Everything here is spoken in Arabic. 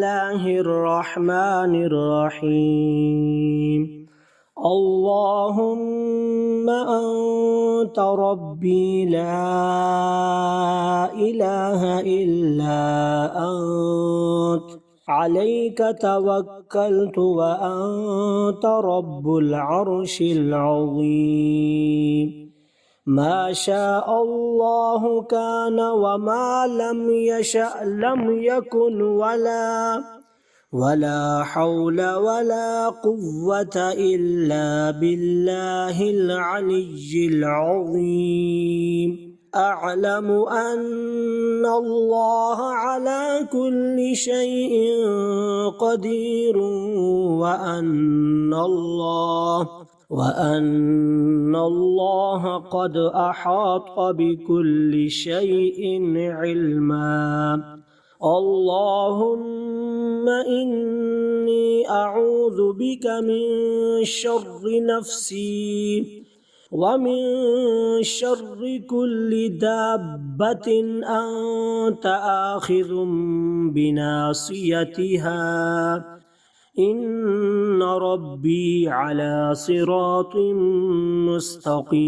الله الرحمن الرحيم اللهم أنت ربي لا إله إلا أنت عليك توكلت وأنت رب العرش العظيم ما شاء الله كان وما لم يشأ لم يكن ولا حول ولا قوة إلا بالله العلي العظيم أعلم أن الله على كل شيء قدير وأن الله قد أحاط بكل شيء علما اللهم إني أعوذ بك من شر نفسي ومن شر كل دابة أنت آخذ بناصيتها إن ربي على صراط مستقيم